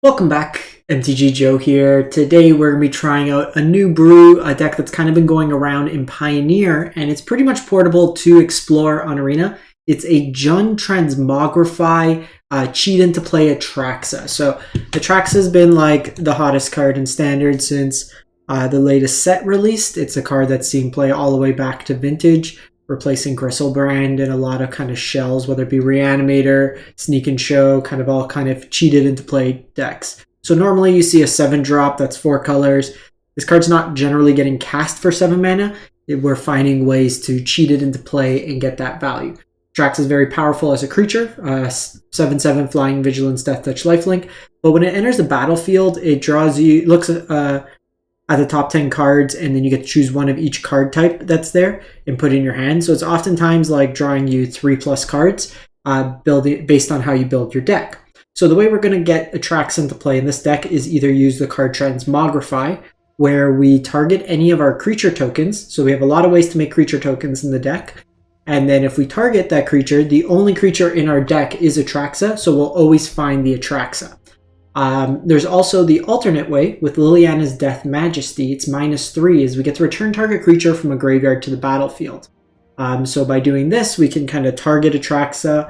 Welcome back, MTG Joe here. Today we're going to be trying out a new brew, a deck that's kind of been going around in Pioneer, and it's pretty much portable to explore on Arena. It's a Jund Transmogrify cheat into play Atraxa. So Atraxa has been like the hottest card in Standard since the latest set released. It's a card that's seen play all the way back to Vintage, replacing Griselbrand and a lot of kind of shells, whether it be Reanimator, Sneak and Show, kind of all kind of cheated into play decks. So normally you see a 7-drop that's 4 colors. This card's not generally getting cast for 7 mana. We're finding ways to cheat it into play and get that value. Atraxa is very powerful as a creature, 7/7 Flying, Vigilance, Death Touch, Lifelink. But when it enters the battlefield, it draws you, looks at the top 10 cards, and then you get to choose one of each card type that's there and put it in your hand. So it's oftentimes like drawing you 3+ cards based on how you build your deck. So the way we're going to get Atraxa into play in this deck is either use the card Transmogrify, where we target any of our creature tokens. So we have a lot of ways to make creature tokens in the deck. And then if we target that creature, the only creature in our deck is Atraxa, so we'll always find the Atraxa. There's also the alternate way with Liliana's Death Majesty. It's -3 is we get to return target creature from a graveyard to the battlefield. So by doing this, we can kind of target Atraxa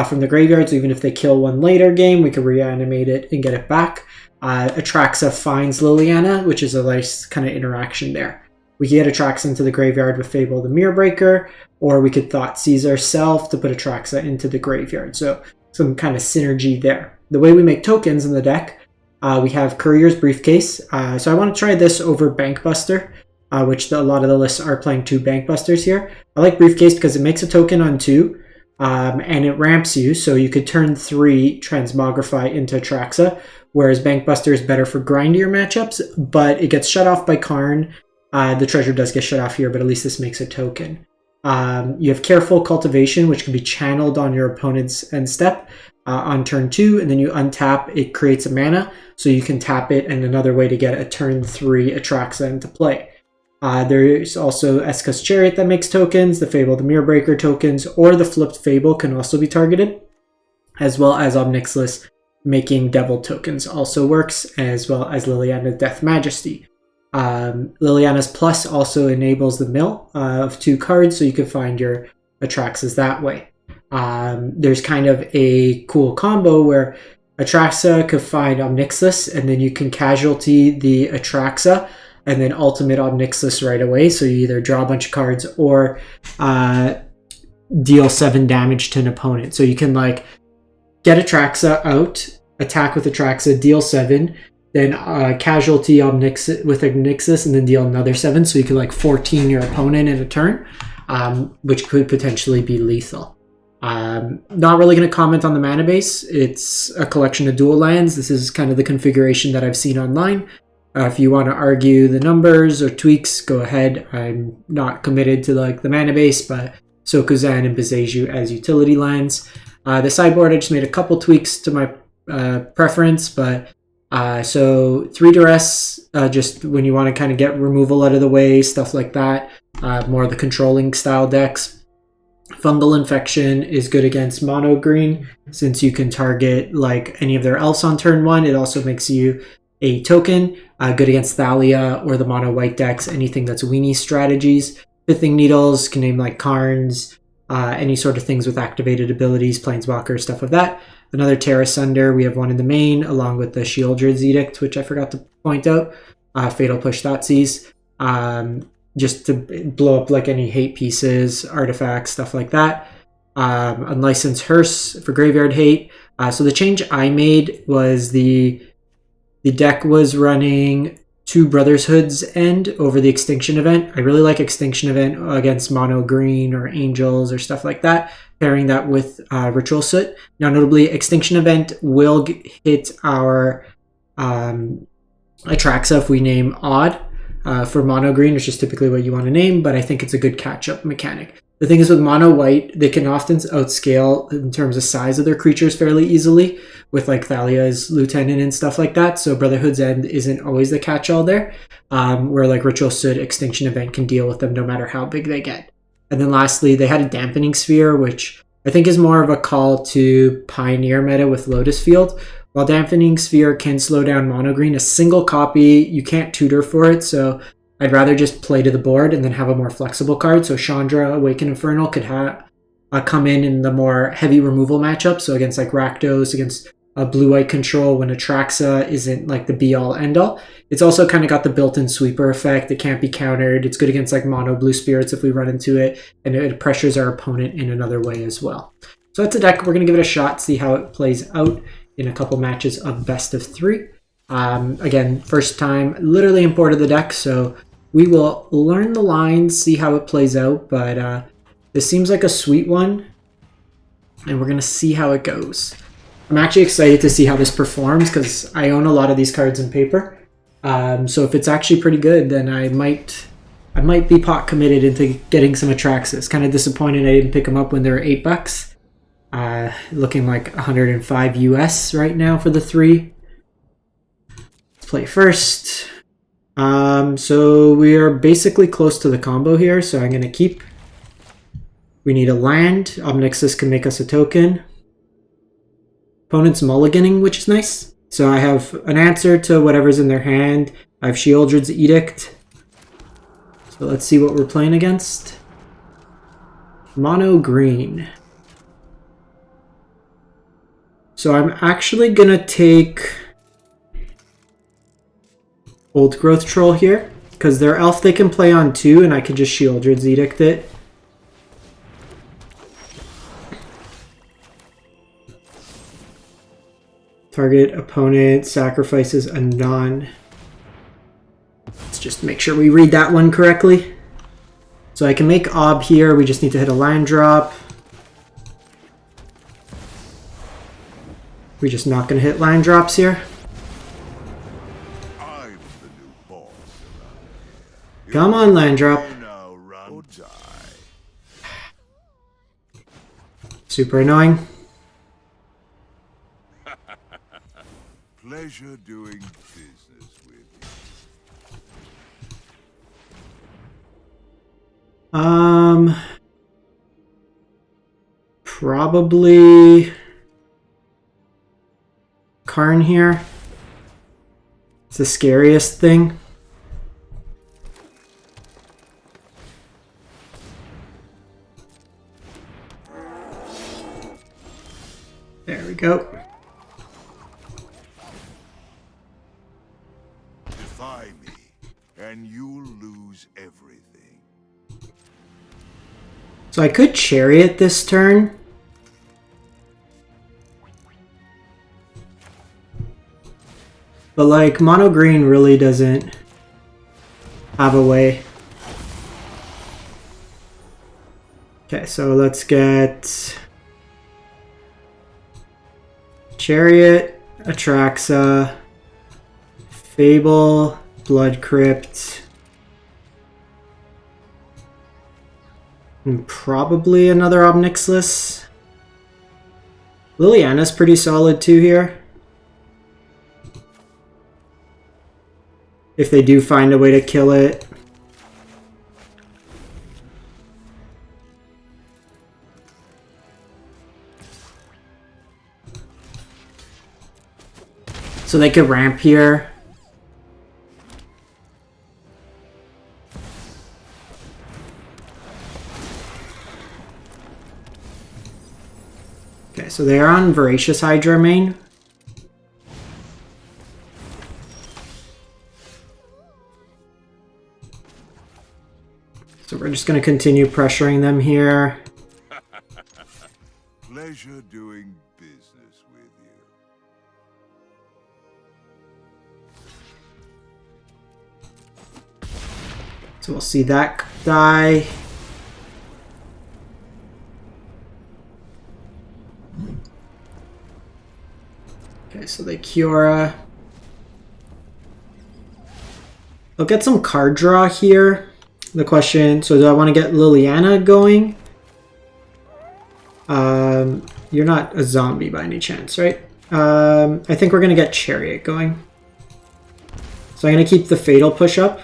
from the graveyard. So even if they kill one later game, we can reanimate it and get it back. Atraxa finds Liliana, which is a nice kind of interaction there. We can get Atraxa into the graveyard with Fable the Mirror Breaker, or we could Thoughtseize ourselves to put Atraxa into the graveyard. So some kind of synergy there. The way we make tokens in the deck, we have Courier's Briefcase. So I want to try this over Bankbuster, which a lot of the lists are playing 2 Bankbusters here. I like Briefcase because it makes a token on 2, and it ramps you, so you could turn 3 Transmogrify into Atraxa, whereas Bankbuster is better for grindier matchups, but it gets shut off by Karn. The treasure does get shut off here, but at least this makes a token. You have Careful Cultivation, which can be channeled on your opponent's end step on turn 2, and then you untap, it creates a mana, so you can tap it, and another way to get a turn 3 Atraxa into play. There's also Esika's Chariot that makes tokens, the Fable the Mirror Breaker tokens, or the flipped Fable can also be targeted, as well as Ob Nixilis making Devil tokens also works, as well as Liliana's Death Majesty. Liliana's Plus also enables the mill of 2 cards, so you can find your Atraxas that way. There's kind of a cool combo where Atraxa could find Ob Nixilis, and then you can casualty the Atraxa, and then ultimate Ob Nixilis right away, so you either draw a bunch of cards or deal 7 damage to an opponent. So you can like get Atraxa out, attack with Atraxa, deal 7, then casualty Ob Nixilis with Nixilis, and then deal another 7, so you can like 14 your opponent in a turn, which could potentially be lethal. Not really going to comment on the mana base. It's a collection of dual lands. This is kind of the configuration that I've seen online. If you want to argue the numbers or tweaks, go ahead. I'm not committed to like the mana base, but Sokuzan and Bezeju as utility lands. The sideboard, I just made a couple tweaks to my preference, but so 3 duress, just when you want to kind of get removal out of the way, stuff like that. More of the controlling style decks. Fungal Infection is good against mono green, since you can target like any of their elves on turn 1. It also makes you a token, good against Thalia or the mono white decks, anything that's weenie strategies. Pithing Needles can name like Karns, any sort of things with activated abilities, Planeswalker, stuff like that. Another Tear Asunder, we have one in the main, along with the Sheoldred's Edict, which I forgot to point out. Fatal Push Thoughtseize, just to blow up like any hate pieces, artifacts, stuff like that. Unlicensed Hearse for graveyard hate. So the change I made was the deck was running 2 Brotherhood's End over the Extinction Event. I really like Extinction Event against mono green or angels or stuff like that, pairing that with Ritual Soot. Now notably, Extinction Event will hit our Atraxa if we name Odd for mono green, which is typically what you want to name, but I think it's a good catch-up mechanic. The thing is with mono white, they can often outscale in terms of size of their creatures fairly easily, with like Thalia's Lieutenant and stuff like that, so Brotherhood's End isn't always the catch-all there, where like Ritual Soot, Extinction Event can deal with them no matter how big they get. And then lastly, they had a Dampening Sphere, which I think is more of a call to Pioneer meta with Lotus Field, While Dampening Sphere can slow down mono green, a single copy, you can't tutor for it, so I'd rather just play to the board and then have a more flexible card. So Chandra, Awaken Infernal could come in the more heavy removal matchup, so against like Rakdos, against blue-white control when Atraxa isn't like the be-all, end-all. It's also kind of got the built-in sweeper effect. It can't be countered. It's good against like mono blue spirits if we run into it, and it pressures our opponent in another way as well. So that's a deck. We're going to give it a shot, see how it plays out in a couple matches of best of 3. Again, first time, literally imported the deck, so we will learn the lines, see how it plays out, but this seems like a sweet one, and we're going to see how it goes. I'm actually excited to see how this performs because I own a lot of these cards in paper. So if it's actually pretty good, then I might be pot committed into getting some Atraxas. Kind of disappointed I didn't pick them up when they were $8. Looking like 105 US right now for the 3. Let's play first. So we are basically close to the combo here, so I'm going to keep. We need a land. Ob Nixilis can make us a token. Opponent's mulliganing, which is nice. So I have an answer to whatever's in their hand. I have Sheoldred's Edict. So let's see what we're playing against. Mono green. So I'm actually gonna take Old Growth Troll here, because their elf they can play on 2, and I can just Sheoldred's Edict it. Target opponent sacrifices a non. Let's just make sure we read that one correctly. So I can make Ob here, we just need to hit a land drop. We're just not going to hit land drops here. I'm the new boss. Come on, land drop. Super annoying. Pleasure doing business with you. Probably Karn here. It's the scariest thing. There we go. Defy me, and you'll lose everything. So I could Chariot this turn. But like, mono green really doesn't have a way. Okay, so let's get Chariot, Atraxa, Fable, Blood Crypt, and probably another Ob Nixilis. Liliana's pretty solid too here. If they do find a way to kill it. So they could ramp here. Okay, so they are on Voracious Hydra main. So we're just going to continue pressuring them here. Pleasure doing business with you. So we'll see that die. Okay, so they Kiora. I'll get some card draw here. The question, so do I want to get Liliana going? You're not a zombie by any chance, right? I think we're going to get Chariot going. So I'm going to keep the Fatal push up.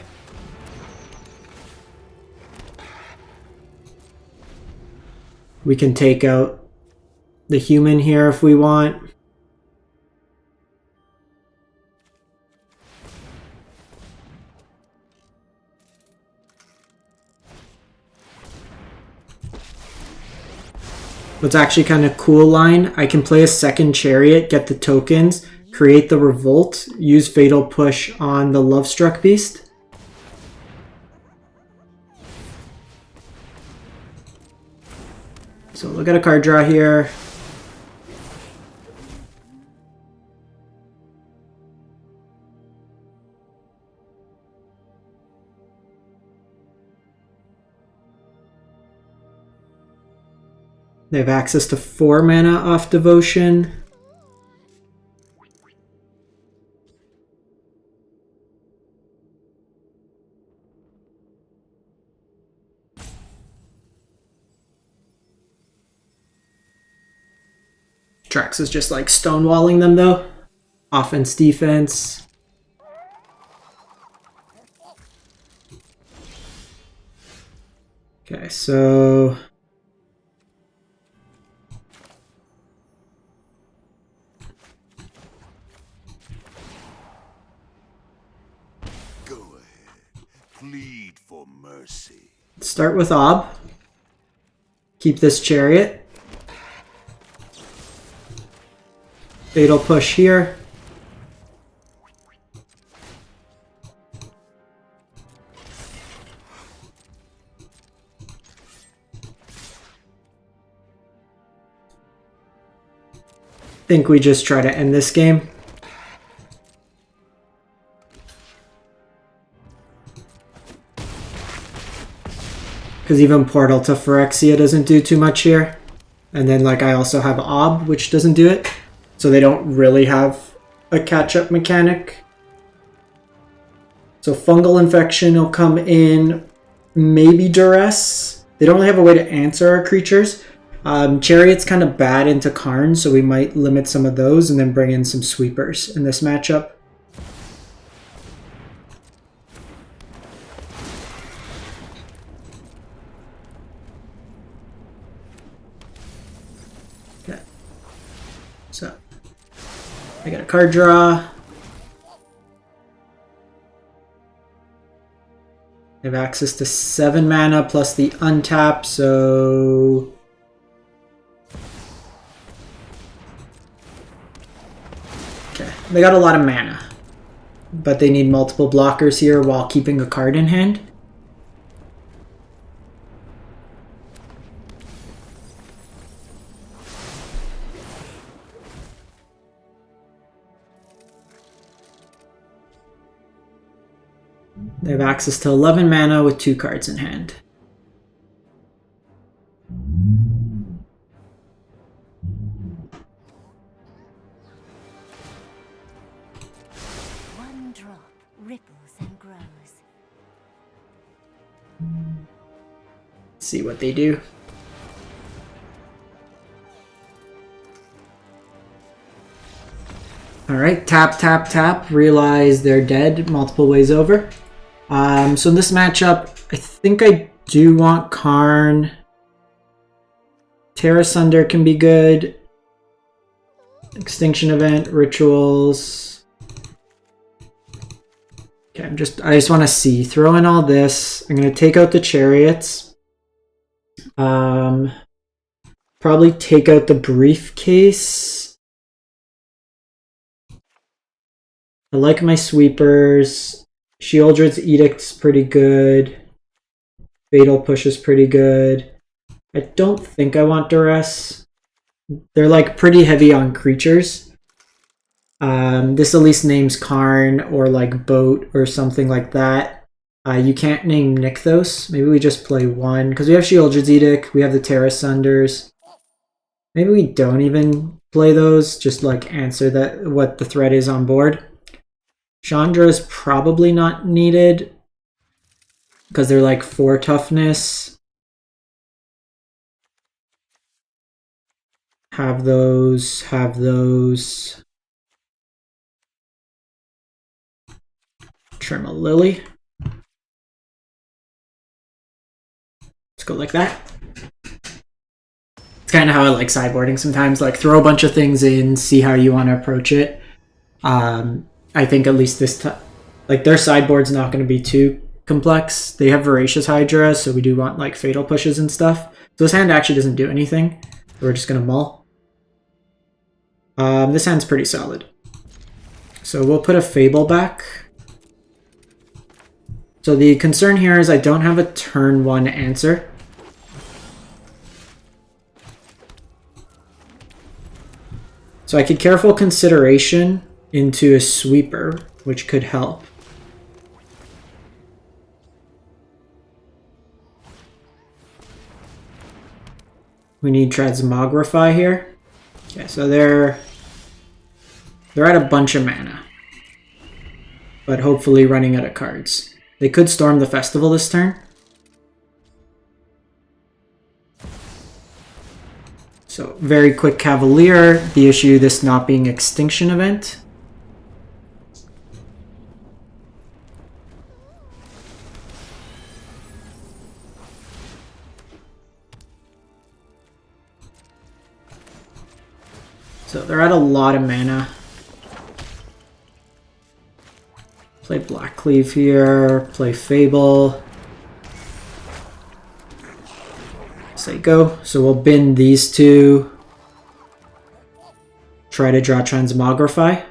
We can take out the human here if we want. What's actually kind of cool line, I can play a second Chariot, get the tokens, create the Revolt, use Fatal Push on the Lovestruck Beast. So look at a card draw here. They have access to 4 mana off Devotion. Atraxa is just like stonewalling them though. Offense, defense. Okay, so Go ahead. Plead for mercy. start with Ob. Keep this Chariot. Fatal Push here. Think we just try to end this game. Because even Portal to Phyrexia doesn't do too much here. And then like I also have Ob, which doesn't do it. So they don't really have a catch-up mechanic. So Fungal Infection will come in, maybe Duress. They don't really have a way to answer our creatures. Chariot's kind of bad into Karn, so we might limit some of those and then bring in some sweepers in this matchup. Okay. So I got a card draw. I have access to 7 mana plus the untap, so okay. They got a lot of mana, but they need multiple blockers here while keeping a card in hand. They have access to 11 mana with 2 cards in hand. One drop ripples and grows. See what they do. Alright, tap, tap, tap. Realize they're dead multiple ways over. So in this matchup, I think I do want Karn. Tear Asunder can be good. Extinction Event, Rituals. Okay, I just want to see. Throw in all this. I'm going to take out the Chariots. Probably take out the Briefcase. I like my sweepers. Sheoldred's Edict's pretty good. Fatal Push is pretty good. I don't think I want Duress. They're like pretty heavy on creatures. This at least names Karn or like Boat or something like that. You can't name Nykthos. Maybe we just play one because we have Sheoldred's Edict. We have the Tear Asunders. Maybe we don't even play those. Just like answer that what the threat is on board. Chandra is probably not needed because they're like 4 toughness. Have those, have those. Trim a Lily. Let's go like that. It's kind of how I like sideboarding sometimes, like throw a bunch of things in, see how you want to approach it. I think at least this time, like their sideboard's not going to be too complex. They have Voracious Hydra, so we do want like Fatal Pushes and stuff. So this hand actually doesn't do anything. We're just gonna mull. This hand's pretty solid. So we'll put a Fable back. So the concern here is I don't have a turn 1 answer. So I could Careful Consideration into a Sweeper, which could help. We need Transmogrify here. Okay, so they're at a bunch of mana, but hopefully running out of cards. They could Storm the Festival this turn. So very quick Cavalier, the issue this not being Extinction Event. So they're at a lot of mana. Play Black Cleave here, play Fable. Say go. So we'll bin these two. Try to draw Transmogrify.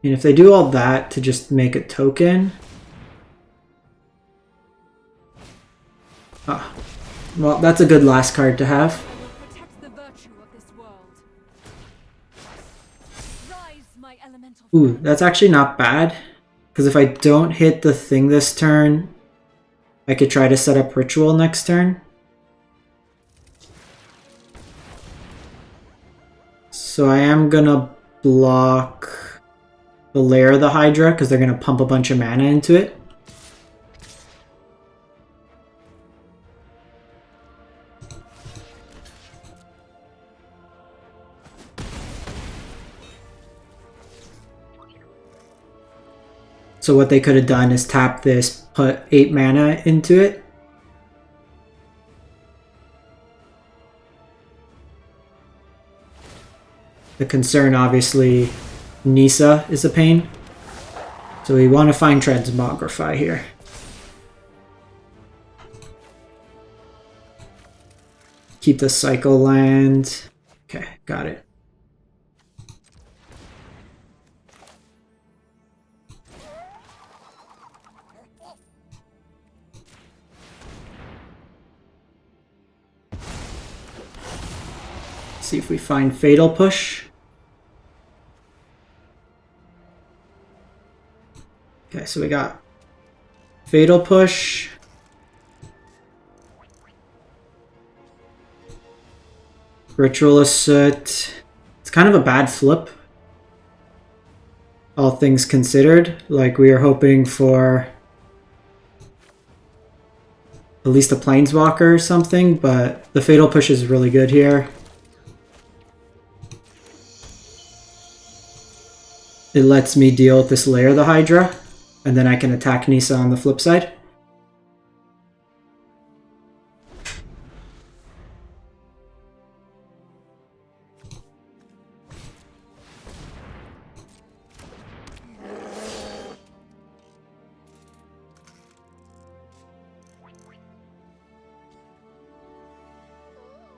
And if they do all that to just make a token... Ah, well, that's a good last card to have. Ooh, that's actually not bad. Because if I don't hit the thing this turn, I could try to set up Ritual next turn. So I am gonna block the Lair of the Hydra, because they're going to pump a bunch of mana into it. So what they could have done is tap this, put 8 mana into it. The concern, obviously, Nissa is a pain. So we want to find Transmogrify here. Keep the cycle land. Okay, got it. See if we find Fatal Push. Okay, so we got Fatal Push. Ritualist Soot. It's kind of a bad flip, all things considered. Like, we are hoping for at least a Planeswalker or something, but the Fatal Push is really good here. It lets me deal with this Lair of the Hydra, and then I can attack Nissa on the flip side.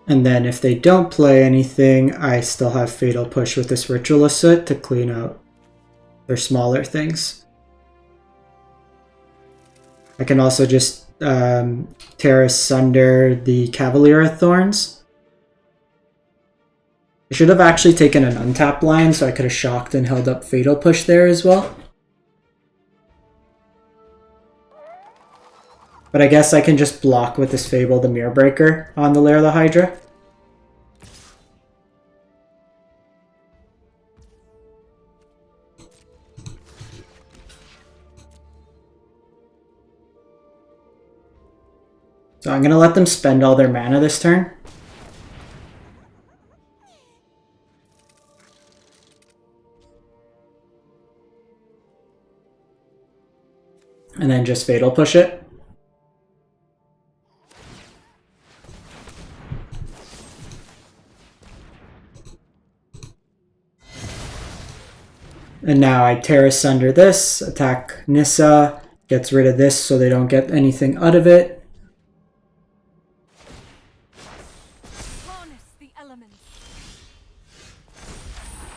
And then if they don't play anything, I still have Fatal Push with this Ritualist Soot to clean out their smaller things. I can also just Tear Asunder the Cavalier of Thorns. I should have actually taken an untapped line, so I could have shocked and held up Fatal Push there as well. But I guess I can just block with this Fable the Mirror Breaker on the Lair of the Hydra. So I'm going to let them spend all their mana this turn. And then just Fatal Push it. And now I Tear Asunder this, attack Nissa, gets rid of this so they don't get anything out of it.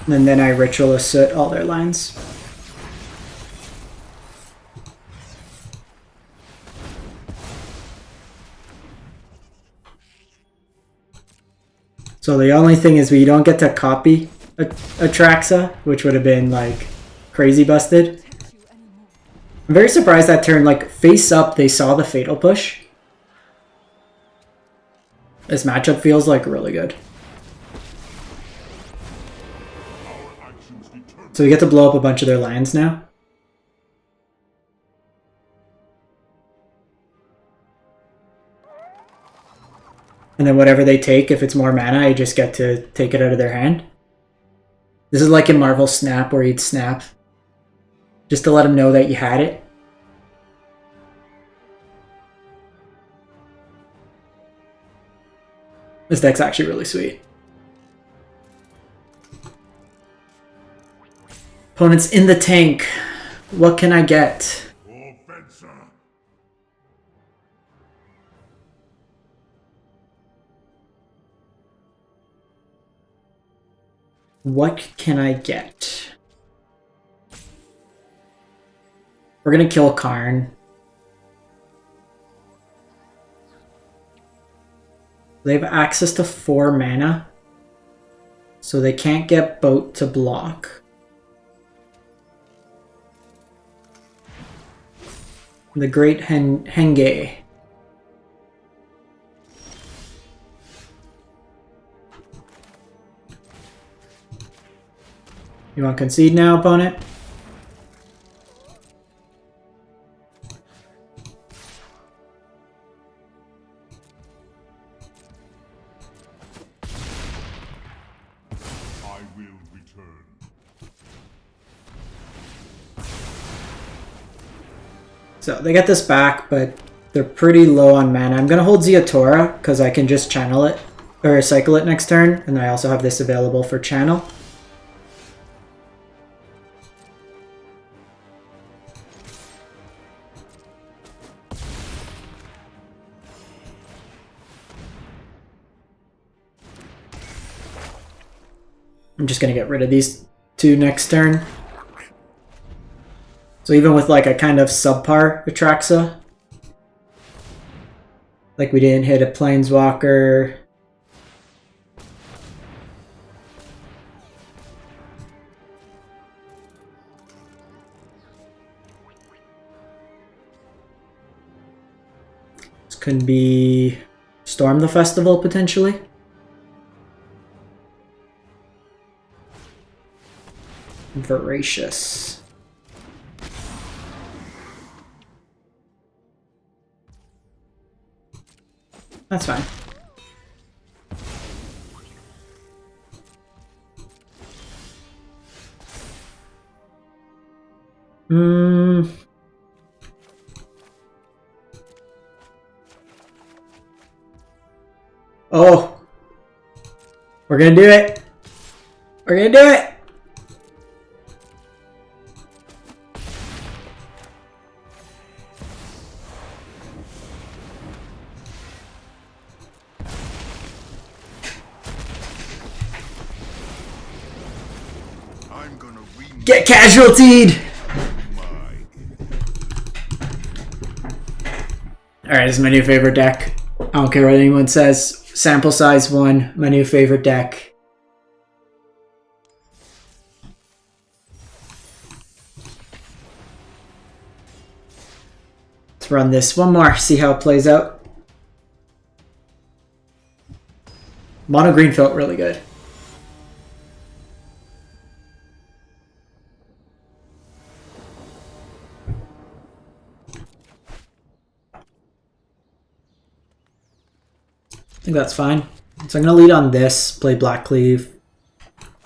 And then I Ritual Assoot all their lands. So the only thing is we don't get to copy Atraxa, which would have been like crazy busted. I'm very surprised that turn, like face up, they saw the Fatal Push. This matchup feels like really good. So we get to blow up a bunch of their lands now. And then whatever they take, if it's more mana, I just get to take it out of their hand. This is like in Marvel Snap where you'd snap just to let them know that you had it. This deck's actually really sweet. Opponent's in the tank. What can I get? What can I get? We're gonna kill Karn. They have access to 4 mana, so they can't get Boat to block. The Great Henge. You want to concede now, opponent? I will return. So they get this back, but they're pretty low on mana. I'm going to hold Ziatora because I can just channel it, or cycle it next turn, and I also have this available for channel. I'm just going to get rid of these 2 next turn. So even with like a kind of subpar Atraxa, like we didn't hit a Planeswalker. This could be Storm the Festival potentially. Voracious. That's fine. Oh! We're gonna do it! We're gonna do it! Get casualtied! Alright, this is my new favorite deck. I don't care what anyone says. Sample size 1, my new favorite deck. Let's run this one more, see how it plays out. Mono green felt really good. I think that's fine. So I'm going to lead on this, play Black Cleave.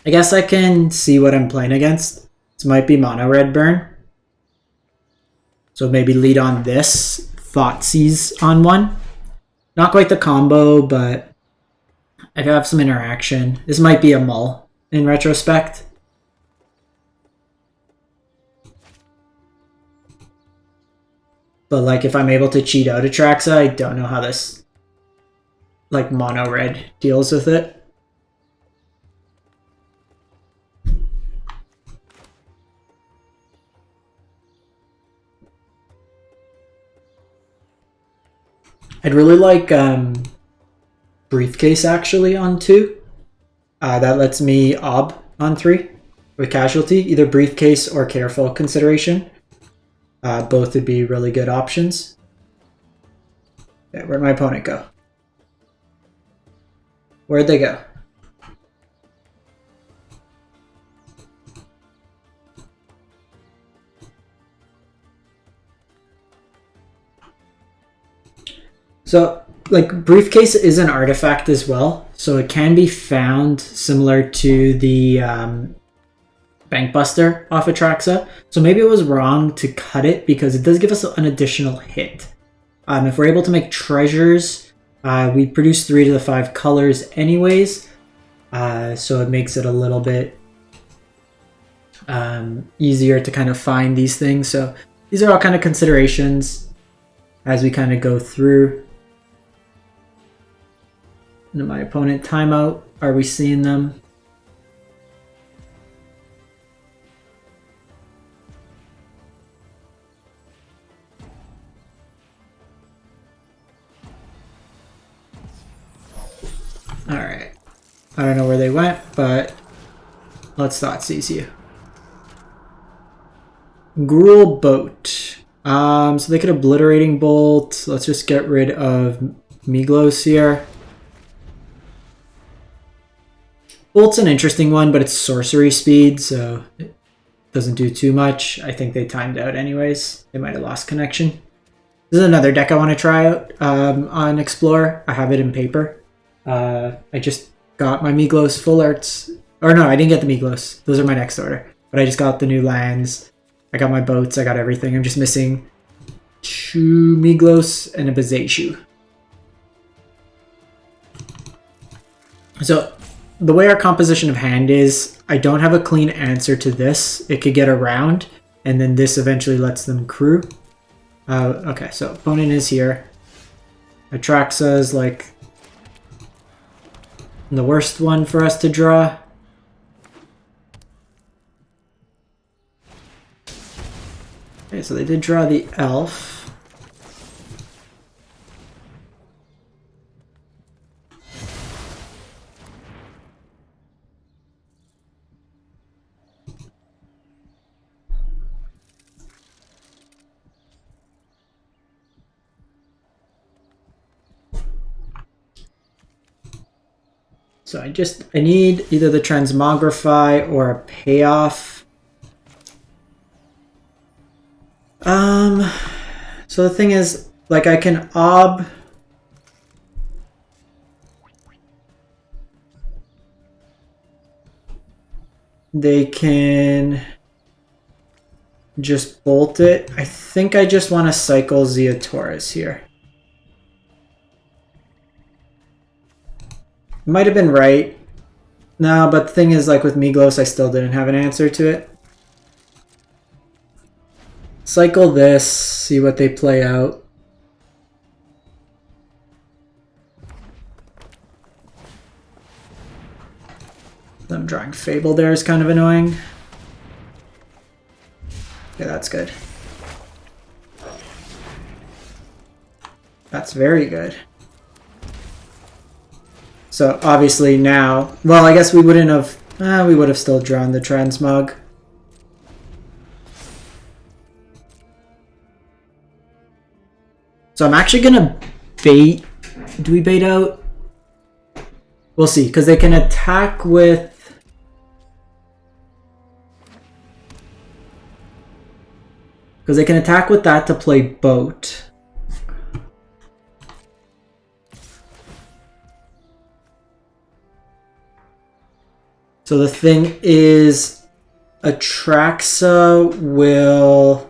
I guess I can see what I'm playing against. This might be mono red burn. So maybe lead on this, Thoughtseize on one. Not quite the combo, but I have some interaction. This might be a mull in retrospect. But like if I'm able to cheat out Atraxa, I don't know how this like mono red deals with it. I'd really like Briefcase actually on 2. That lets me Ob on 3 with Casualty, either Briefcase or Careful Consideration. Both would be really good options. Okay, where'd my opponent go? Where'd they go? So, like, Briefcase is an artifact as well, so it can be found similar to the Bankbuster off Atraxa. So maybe it was wrong to cut it because it does give us an additional hit. If we're able to make treasures, we produce 3 to the 5 colors anyways, so it makes it a little bit easier to kind of find these things. So these are all kind of considerations as we kind of go through. And my opponent timeout, are we seeing them? Alright. I don't know where they went, but let's Thoughtseize you. Gruel Boat. So they could Obliterating Bolt. Let's just get rid of Miglos here. Bolt's an interesting one, but it's sorcery speed, so it doesn't do too much. I think they timed out anyways. They might have lost connection. This is another deck I want to try out on Explore. I have it in paper. I just got my Miglos full arts. Or no, I didn't get the Miglos. Those are my next order. But I just got the new lands. I got my boats. I got everything. I'm just missing 2 Miglos and a Bezeishu. So the way our composition of hand is, I don't have a clean answer to this. It could get around, and then this eventually lets them crew. Okay, so opponent is here. Atraxa is like the worst one for us to draw. Okay, so they did draw the elf. So I need either the Transmogrify or a payoff. So the thing is, like, I can Ob. They can just bolt it. I think I just want to cycle Zeotaurus here. Might have been right. No, but the thing is, like with Miglos, I still didn't have an answer to it. Cycle this, see what they play out. Them drawing Fable there is kind of annoying. Okay, that's good. That's very good. So obviously now, well, I guess we wouldn't have, we would have still drawn the Transmog. So I'm actually gonna bait, do we bait out? We'll see, because they can attack with, that to play boat. So the thing is, Atraxa will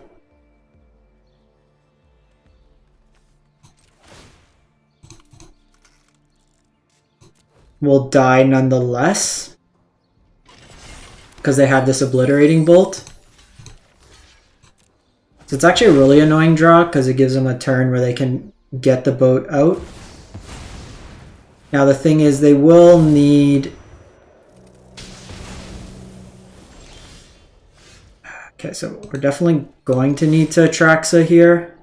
die nonetheless because they have this Obliterating Bolt. So it's actually a really annoying draw because it gives them a turn where they can get the boat out. Now the thing is, they will need... Okay, so we're definitely going to need to Atraxa here,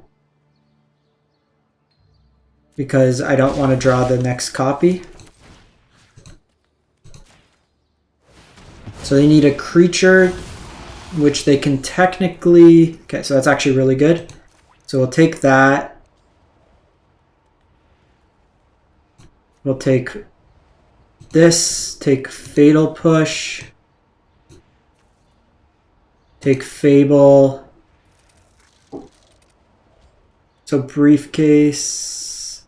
because I don't want to draw the next copy. So they need a creature, which they can technically... Okay, so that's actually really good. So we'll take that. We'll take this, take Fatal Push, take Fable. So Briefcase.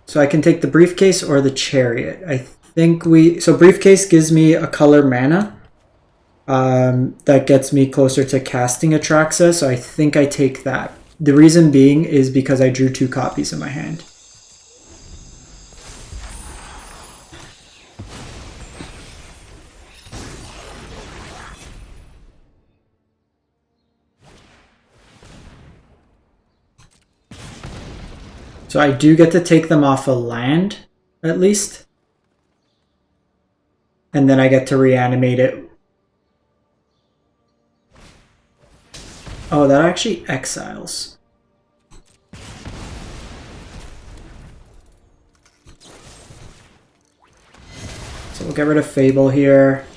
So I can take the Briefcase or the Chariot. I think so Briefcase gives me a color mana. That gets me closer to casting Atraxa, so I think I take that. The reason being is because I drew 2 copies in my hand. So I do get to take them off a land, at least. And then I get to reanimate it. Oh, that actually exiles. So we'll get rid of Fable here.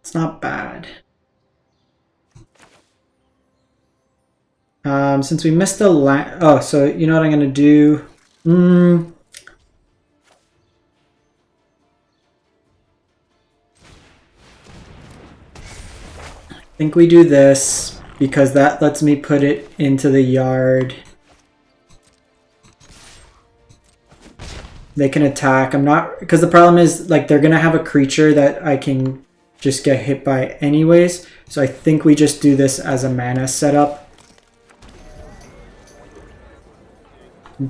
It's not bad. Since we missed a land... Oh, so you know what I'm going to do? I think we do this, because that lets me put it into the yard. They can attack. I'm not... Because the problem is, like, they're going to have a creature that I can just get hit by anyways. So I think we just do this as a mana setup.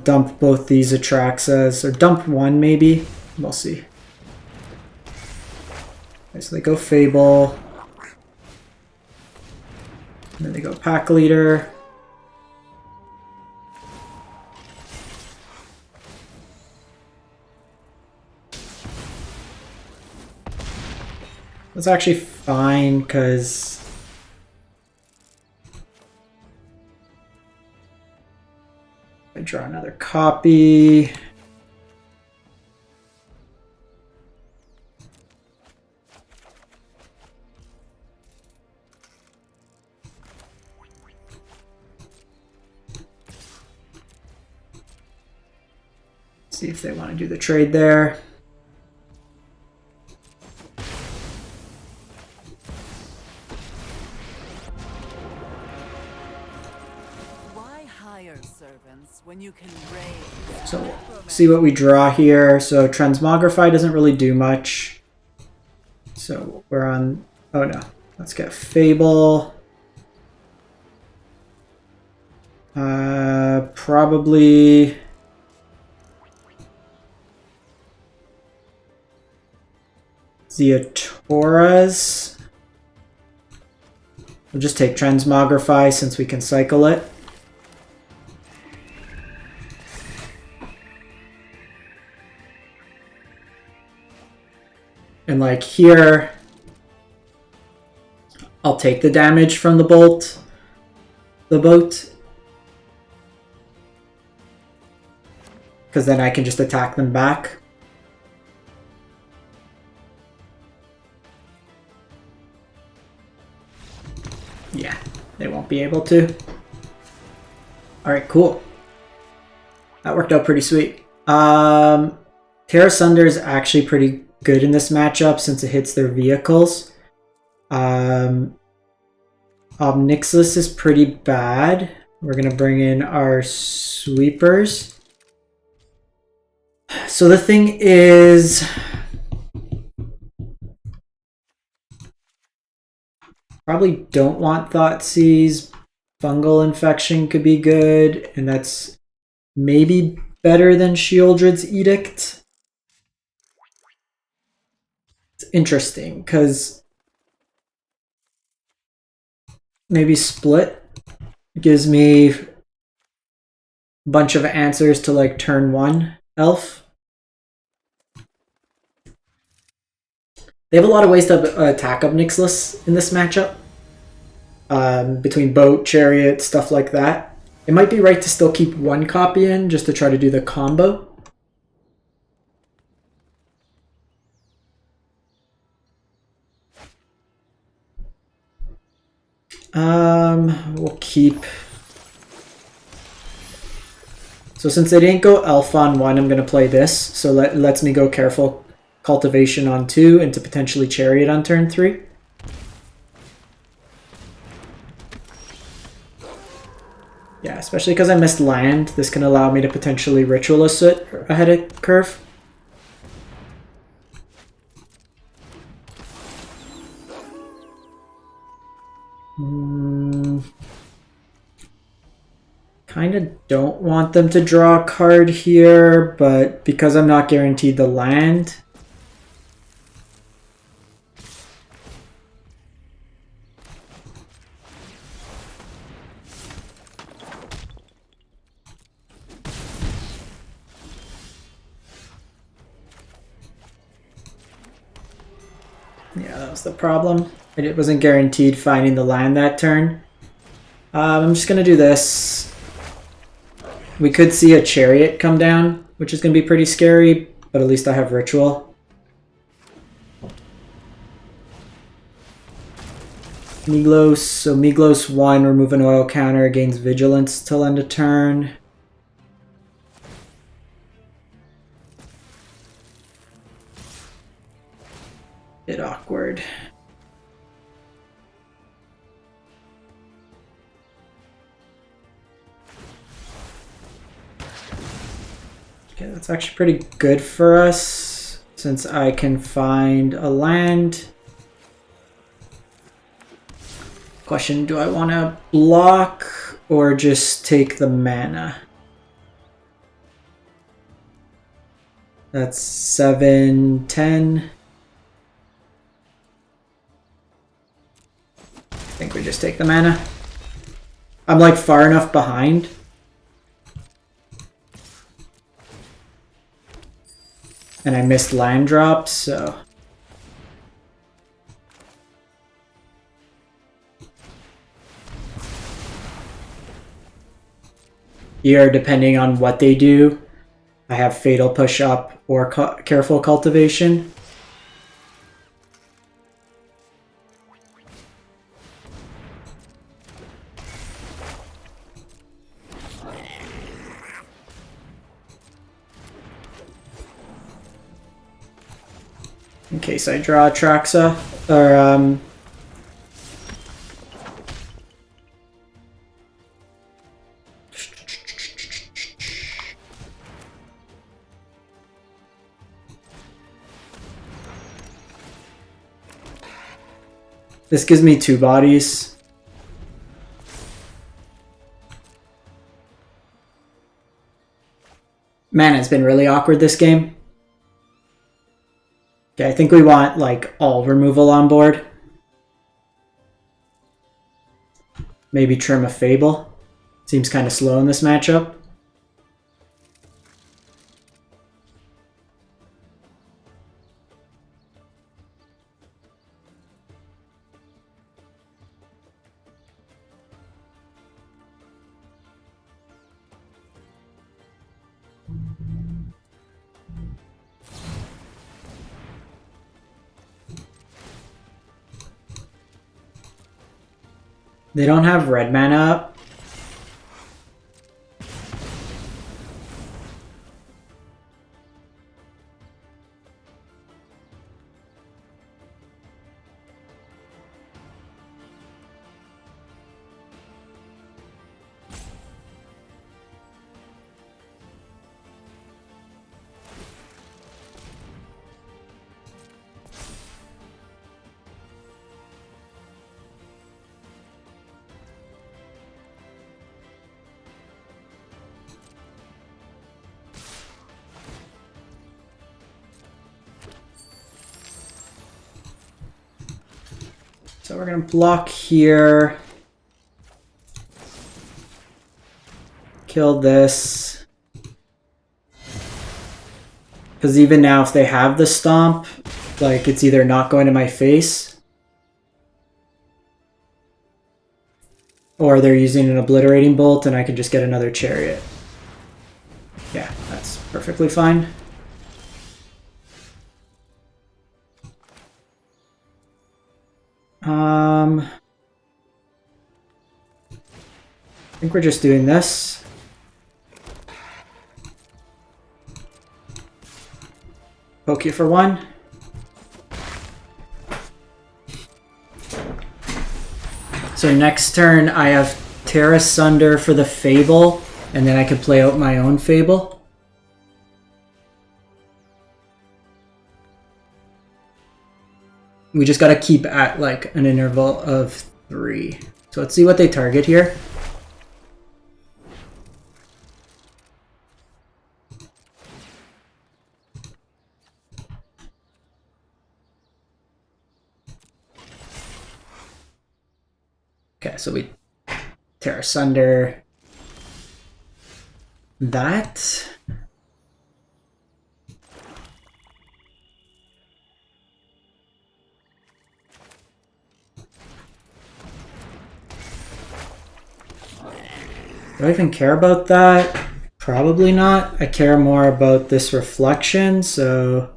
Dump both these Atraxas, or dump one maybe. We'll see. Okay, so they go Fable. And then they go Pack Leader. That's actually fine, because I draw another copy. See if they want to do the trade there. When you can raise. So see what we draw here. So Transmogrify doesn't really do much. So we're on... Oh no. Let's get Fable. Probably... Zeatoras. We'll just take Transmogrify since we can cycle it. And like here, I'll take the damage from the boat, because then I can just attack them back. Yeah, they won't be able to. Alright, cool. That worked out pretty sweet. Tear Asunder is actually pretty good in this matchup since it hits their vehicles. Ob Nixilis is pretty bad. We're going to bring in our sweepers. So the thing is... Probably don't want Thoughtseize. Fungal Infection could be good, and that's maybe better than Sheoldred's Edict. It's interesting because maybe split gives me a bunch of answers to like turn 1 elf. They have a lot of ways to attack Ob Nixilis in this matchup. Between boat, chariot, stuff like that. It might be right to still keep 1 copy in just to try to do the combo. We'll keep. So since they didn't go elf on 1, I'm going to play this. So lets me go Careful Cultivation on 2 into potentially Chariot on turn 3. Yeah, especially because I missed land. This can allow me to potentially Ritualist it ahead of curve. Kind of don't want them to draw a card here, but because I'm not guaranteed the land. Yeah, that was the problem. It wasn't guaranteed finding the land that turn. I'm just going to do this. We could see a Chariot come down, which is going to be pretty scary, but at least I have Ritual. Miglos, so Miglos 1, remove an oil counter, gains Vigilance till end of turn. Bit awkward. Okay, that's actually pretty good for us since I can find a land. Question, do I want to block or just take the mana? That's 7, 10. I think we just take the mana. I'm like far enough behind. And I missed land drops, so. Here, depending on what they do, I have Fatal Push Up or Careful Cultivation. In case I draw Atraxa, or this gives me 2 bodies. Man, it's been really awkward this game. Okay, I think we want like all removal on board. Maybe trim a Fable. Seems kind of slow in this matchup. They don't have red mana up. So we're gonna block here. Kill this. Because even now, if they have the stomp, like, it's either not going to my face, or they're using an obliterating bolt and I can just get another chariot. Yeah, that's perfectly fine. I think we're just doing this. Poke you for 1. So next turn I have Tear Asunder for the Fable, and then I can play out my own Fable. We just gotta keep at like an interval of 3. So let's see what they target here. Okay, so we Tear Asunder that. Do I even care about that? Probably not. I care more about this reflection, so...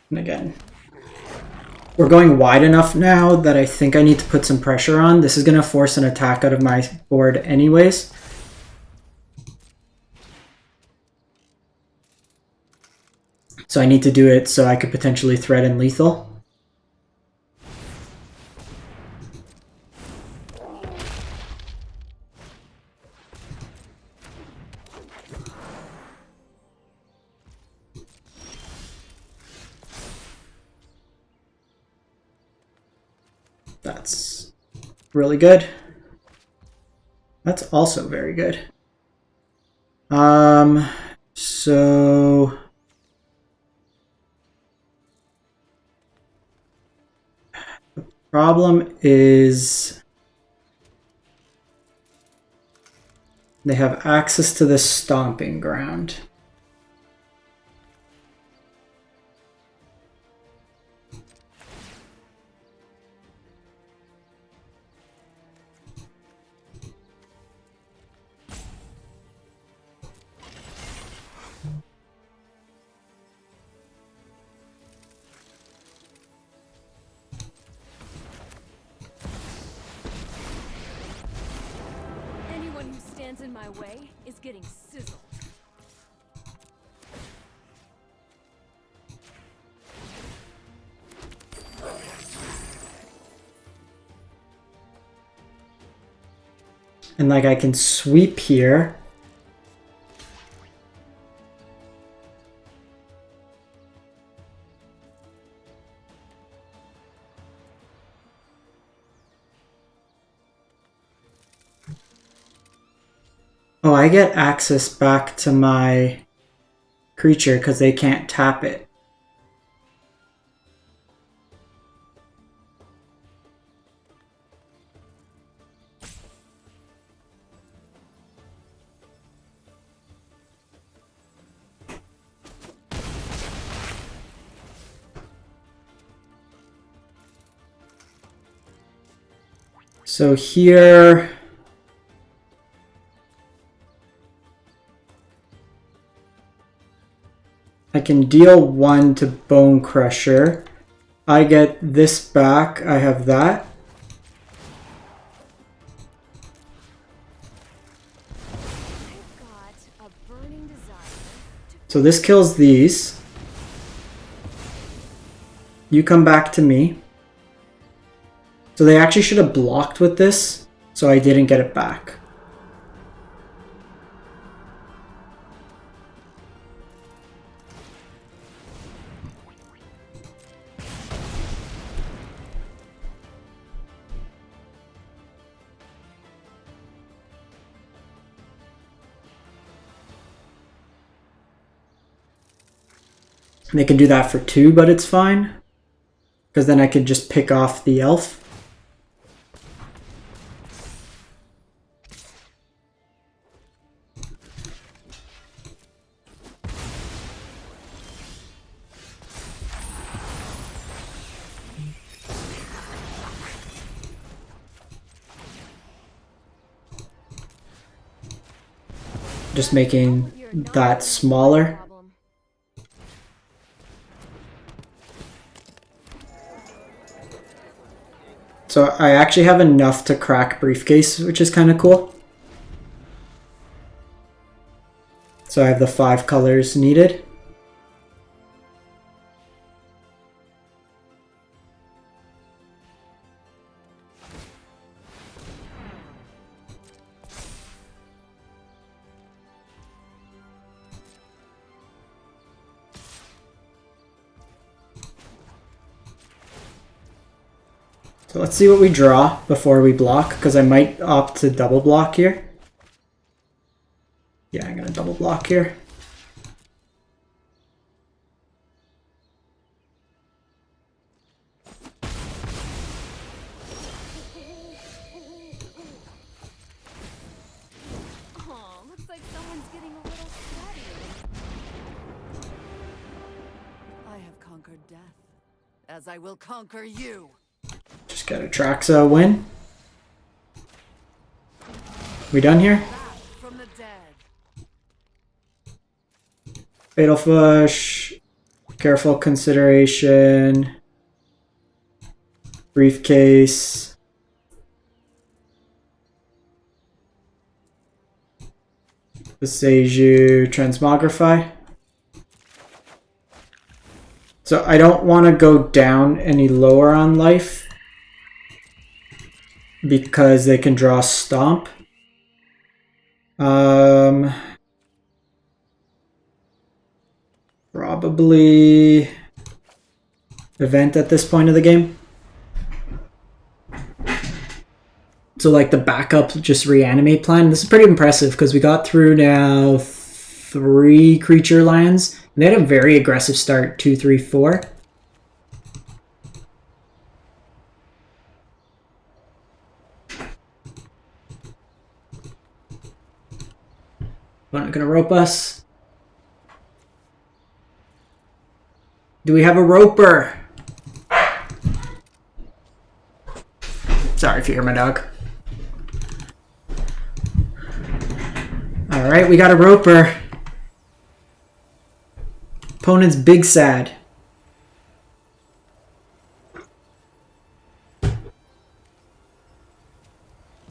And again, we're going wide enough now that I think I need to put some pressure on. This is going to force an attack out of my board anyways. So I need to do it so I could potentially threaten lethal. That's really good. That's also very good. So the problem is they have access to the Stomping Ground. In my way is getting sizzled. And like I can sweep here. Oh, I get access back to my creature because they can't tap it. So here... I can deal 1 to Bone Crusher. I get this back. I have that. So this kills these. You come back to me. So they actually should have blocked with this, so I didn't get it back. They can do that for 2, but it's fine. Because then I could just pick off the elf. Just making that smaller. So I actually have enough to crack Briefcase, which is kind of cool. So I have the 5 colors needed. So let's see what we draw before we block, because I might opt to double block here. Yeah, I'm going to double block here. Oh, looks like someone's getting a little sweaty. I have conquered death, as I will conquer you. Just get Atraxa win. We done here? From the dead. Fatal Push, Careful Consideration, Briefcase. Thoughtreize, Transmogrify. So I don't want to go down any lower on life because they can draw Stomp. Probably event at this point of the game. So like the backup just reanimate plan. This is pretty impressive because we got through now 3 creature lands. And they had a very aggressive start, 2, 3, 4. Not gonna rope us. Do we have a roper? Sorry if you hear my dog. Alright, we got a roper. Opponent's big sad.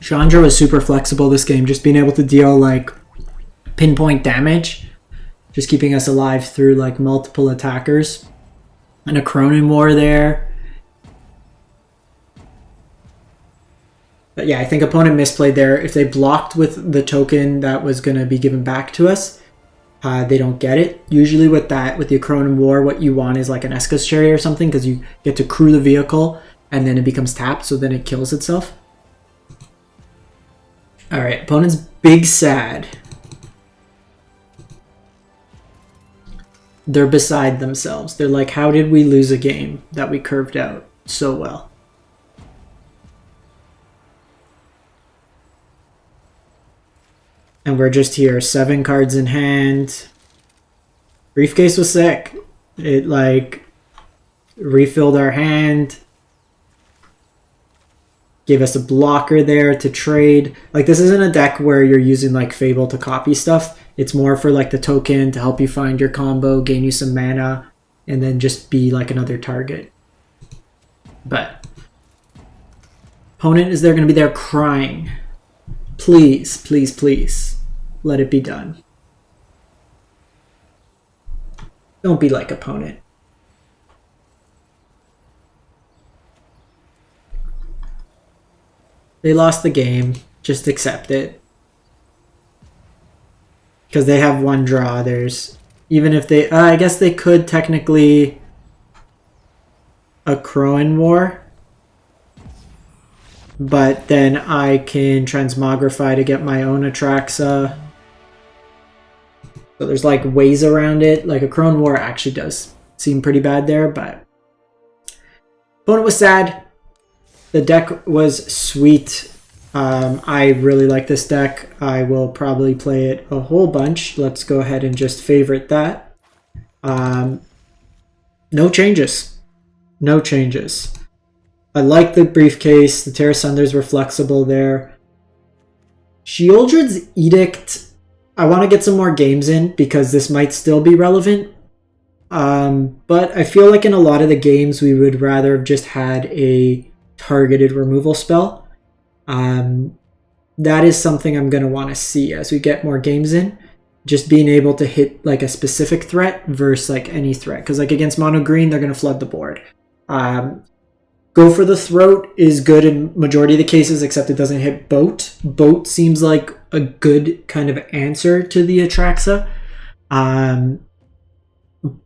Chandra was super flexible this game, just being able to deal like pinpoint damage, just keeping us alive through like multiple attackers. And a Cronin War there. But yeah, I think opponent misplayed there. If they blocked with the token that was going to be given back to us, they don't get it. Usually with that, with the Cronin War, what you want is like an Esika's Chariot or something, because you get to crew the vehicle and then it becomes tapped, so then it kills itself. Alright, opponent's big sad. They're beside themselves. They're like, how did we lose a game that we curved out so well? And we're just here, 7 cards in hand. Briefcase was sick. It like refilled our hand. Gave us a blocker there to trade. Like this isn't a deck where you're using like Fable to copy stuff. It's more for like the token to help you find your combo, gain you some mana, and then just be like another target. But opponent is there going to be there crying. Please, please, please, let it be done. Don't be like opponent. They lost the game. Just accept it. Because they have 1 draw. There's... Even if they... I guess they could technically... a Cronin War. But then I can Transmogrify to get my own Atraxa. So there's like ways around it. Like a Cronin War actually does seemed pretty bad there, but opponent was sad. The deck was sweet. I really like this deck. I will probably play it a whole bunch. Let's go ahead and just favorite that. No changes. No changes. I like the Briefcase. The Tear Asunders were flexible there. Sheoldred's Edict, I want to get some more games in because this might still be relevant. But I feel like in a lot of the games we would rather have just had a targeted removal spell. That is something I'm going to want to see as we get more games in. Just being able to hit like a specific threat versus like any threat. Because like against mono green, they're going to flood the board. Go for the Throat is good in majority of the cases, except it doesn't hit Boat. Boat seems like a good kind of answer to the Atraxa.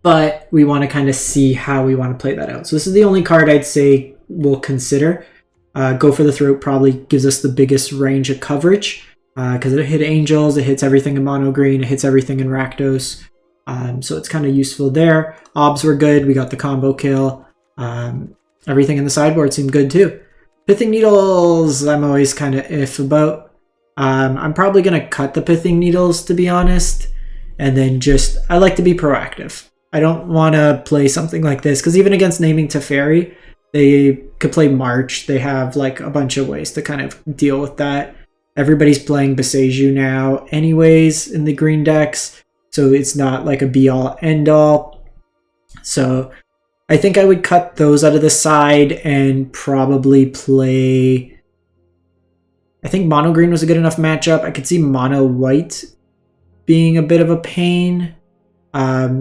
But we want to kind of see how we want to play that out. So this is the only card I'd say we'll consider. Go for the Throat probably gives us the biggest range of coverage. Because it hit Angels, it hits everything in mono green, it hits everything in Rakdos. So it's kind of useful there. Obs were good, we got the combo kill. Everything in the sideboard seemed good too. Pithing Needles, I'm always kind of iff about. I'm probably going to cut the Pithing Needles, to be honest. And then just, I like to be proactive. I don't want to play something like this, because even against Naming Teferi, they could play March. They have like a bunch of ways to kind of deal with that. Everybody's playing Beseju now anyways in the green decks, so it's not like a be-all, end-all. So I think I would cut those out of the side and probably play... I think mono green was a good enough matchup. I could see mono white being a bit of a pain.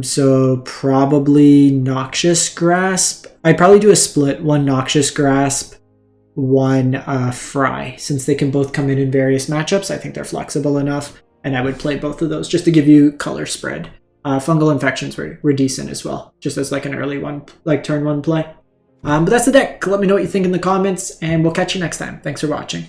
So probably Noxious Grasp. I'd probably do a split, one Noxious Grasp, one Fry. Since they can both come in various matchups, I think they're flexible enough, and I would play both of those just to give you color spread. Fungal Infections were decent as well, just as like an early one, like turn one play. But that's the deck. Let me know what you think in the comments, and we'll catch you next time. Thanks for watching.